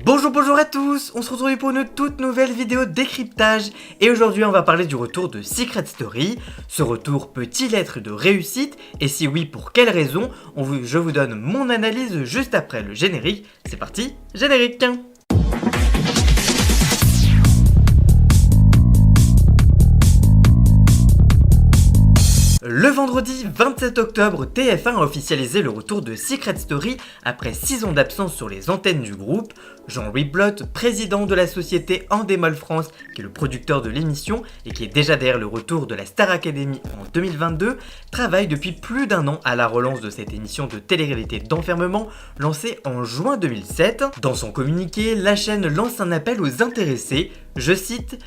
Bonjour à tous, on se retrouve pour une toute nouvelle vidéo décryptage et aujourd'hui on va parler du retour de Secret Story. Ce retour peut-il être de réussite et si oui pour quelles raisons? Je vous donne mon analyse juste après le générique. C'est parti, générique. Le vendredi 27 octobre, TF1 a officialisé le retour de Secret Story après 6 ans d'absence sur les antennes du groupe. Jean-Louis Blotte, président de la société Endemol France, qui est le producteur de l'émission et qui est déjà derrière le retour de la Star Academy en 2022, travaille depuis plus d'un an à la relance de cette émission de télé-réalité d'enfermement lancée en juin 2007. Dans son communiqué, la chaîne lance un appel aux intéressés, je cite: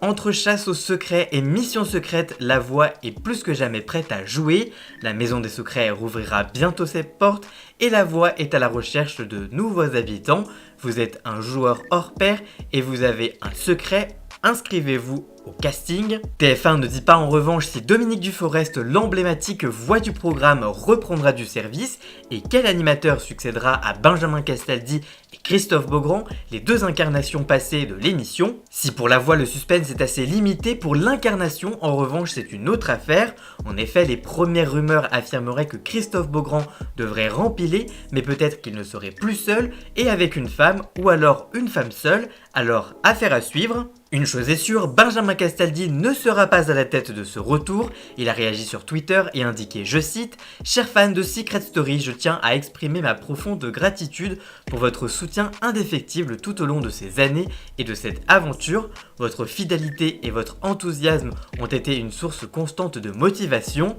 entre chasse au secret et mission secrète, la voix est plus que jamais prête à jouer. La maison des secrets rouvrira bientôt ses portes et la voix est à la recherche de nouveaux habitants. Vous êtes un joueur hors pair et vous avez un secret. Inscrivez-vous au casting. TF1 ne dit pas en revanche si Dominique Duforest, l'emblématique voix du programme, reprendra du service et quel animateur succédera à Benjamin Castaldi et Christophe Beaugrand, les deux incarnations passées de l'émission. Si pour la voix le suspense est assez limité, pour l'incarnation en revanche c'est une autre affaire. En effet, les premières rumeurs affirmeraient que Christophe Beaugrand devrait rempiler, mais peut-être qu'il ne serait plus seul et avec une femme ou alors une femme seule, alors affaire à suivre. Une chose est sûre, Benjamin Castaldi ne sera pas à la tête de ce retour. Il a réagi sur Twitter et indiqué, je cite: « Chers fans de Secret Story, je tiens à exprimer ma profonde gratitude pour votre soutien indéfectible tout au long de ces années et de cette aventure. Votre fidélité et votre enthousiasme ont été une source constante de motivation.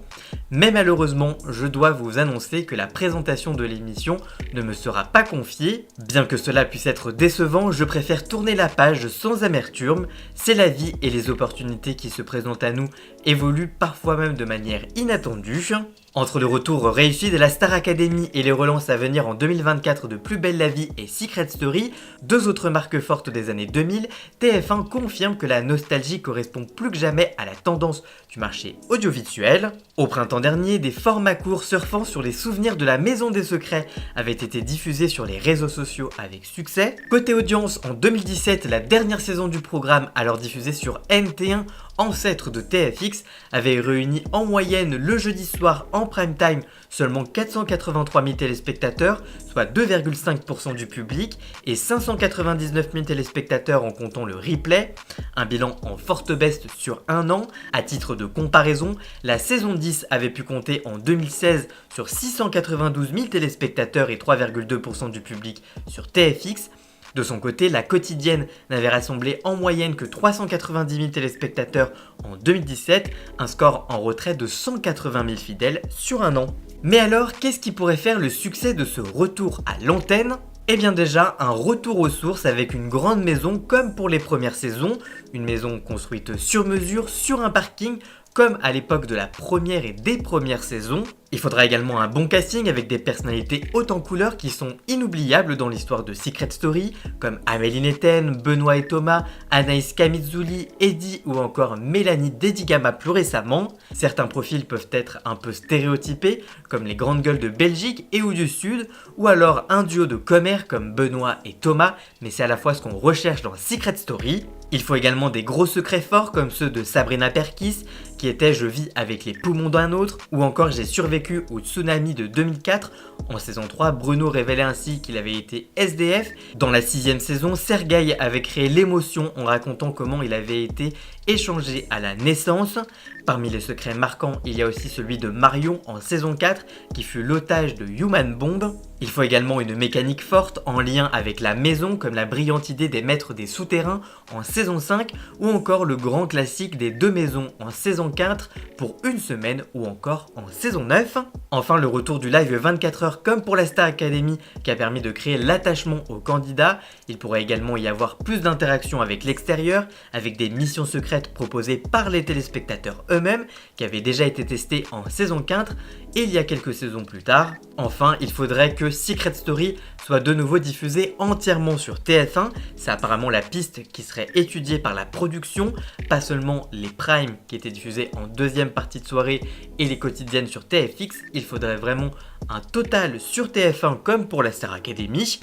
Mais malheureusement, je dois vous annoncer que la présentation de l'émission ne me sera pas confiée. Bien que cela puisse être décevant, je préfère tourner la page sans amertume. C'est la vie et les opportunités qui se présentent à nous évoluent parfois même de manière inattendue. » Entre le retour réussi de la Star Academy et les relances à venir en 2024 de Plus belle la vie et Secret Story, deux autres marques fortes des années 2000, TF1 confirme que la nostalgie correspond plus que jamais à la tendance du marché audiovisuel. Au printemps dernier, des formats courts surfant sur les souvenirs de la Maison des Secrets avaient été diffusés sur les réseaux sociaux avec succès. Côté audience, en 2017, la dernière saison du programme, alors diffusée sur NT1, ancêtre de TFX, avait réuni en moyenne le jeudi soir en prime time seulement 483 000 téléspectateurs, soit 2,5% du public, et 599 000 téléspectateurs en comptant le replay, un bilan en forte baisse sur un an. À titre de comparaison, la saison 10 avait pu compter en 2016 sur 692 000 téléspectateurs et 3,2% du public sur TFX. De son côté, la quotidienne n'avait rassemblé en moyenne que 390 000 téléspectateurs en 2017, un score en retrait de 180 000 fidèles sur un an. Mais alors, qu'est-ce qui pourrait faire le succès de ce retour à l'antenne ? Eh bien déjà, un retour aux sources avec une grande maison comme pour les premières saisons, une maison construite sur mesure, sur un parking, comme à l'époque de la première et des premières saisons. Il faudra également un bon casting avec des personnalités hautes en couleur qui sont inoubliables dans l'histoire de Secret Story, comme Amélie Netten, Benoît et Thomas, Anaïs Camizuli, Eddie ou encore Mélanie Dedigama plus récemment. Certains profils peuvent être un peu stéréotypés, comme les grandes gueules de Belgique et ou du Sud, ou alors un duo de commères comme Benoît et Thomas, mais c'est à la fois ce qu'on recherche dans Secret Story. Il faut également des gros secrets forts comme ceux de Sabrina Perkis, qui était Je vis avec les poumons d'un autre, ou encore J'ai survécu au tsunami de 2004. En saison 3, Bruno révélait ainsi qu'il avait été SDF. Dans la 6ème saison, Sergueï avait créé l'émotion en racontant comment il avait été échangé à la naissance. Parmi les secrets marquants, il y a aussi celui de Marion en saison 4, qui fut l'otage de Human Bomb. Il faut également une mécanique forte en lien avec la maison, comme la brillante idée des maîtres des souterrains en saison 5, ou encore le grand classique des deux maisons en saison 4 pour une semaine, ou encore en saison 9. Enfin, le retour du live 24 heures comme pour la Star Academy qui a permis de créer l'attachement aux candidats. Il pourrait également y avoir plus d'interaction avec l'extérieur, avec des missions secrètes proposées par les téléspectateurs eux-mêmes, qui avaient déjà été testées en saison 4 et il y a quelques saisons plus tard. Enfin, il faudrait que Secret Story soit de nouveau diffusé entièrement sur TF1. C'est apparemment la piste qui serait étudiée par la production, pas seulement les primes qui étaient diffusés en deuxième partie de soirée et les quotidiennes sur TFX. Il faudrait vraiment un total sur TF1 comme pour la Star Academy.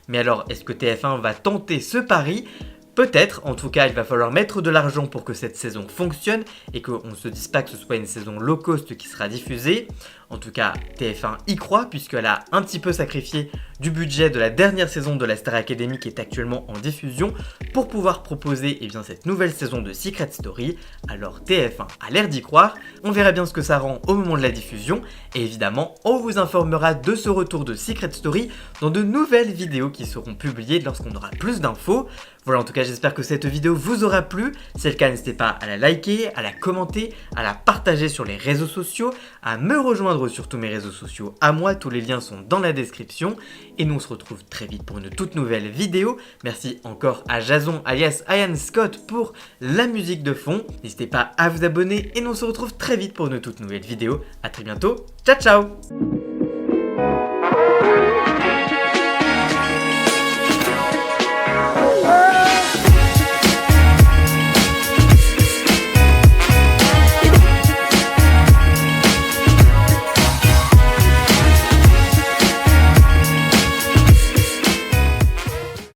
Mais alors, est-ce que TF1 va tenter ce pari ? Peut-être, en tout cas il va falloir mettre de l'argent pour que cette saison fonctionne et qu'on ne se dise pas que ce soit une saison low cost qui sera diffusée. En tout cas TF1 y croit puisqu'elle a un petit peu sacrifié du budget de la dernière saison de la Star Academy qui est actuellement en diffusion pour pouvoir proposer cette nouvelle saison de Secret Story. Alors TF1 a l'air d'y croire, on verra bien ce que ça rend au moment de la diffusion et évidemment on vous informera de ce retour de Secret Story dans de nouvelles vidéos qui seront publiées lorsqu'on aura plus d'infos. Voilà, en tout cas j'espère que cette vidéo vous aura plu, si c'est le cas n'hésitez pas à la liker, à la commenter, à la partager sur les réseaux sociaux, à me rejoindre sur tous mes réseaux sociaux à moi, tous les liens sont dans la description et nous on se retrouve très vite pour une toute nouvelle vidéo. Merci encore à Jason alias Ian Scott pour la musique de fond, n'hésitez pas à vous abonner et nous on se retrouve très vite pour une toute nouvelle vidéo, à très bientôt, ciao ciao.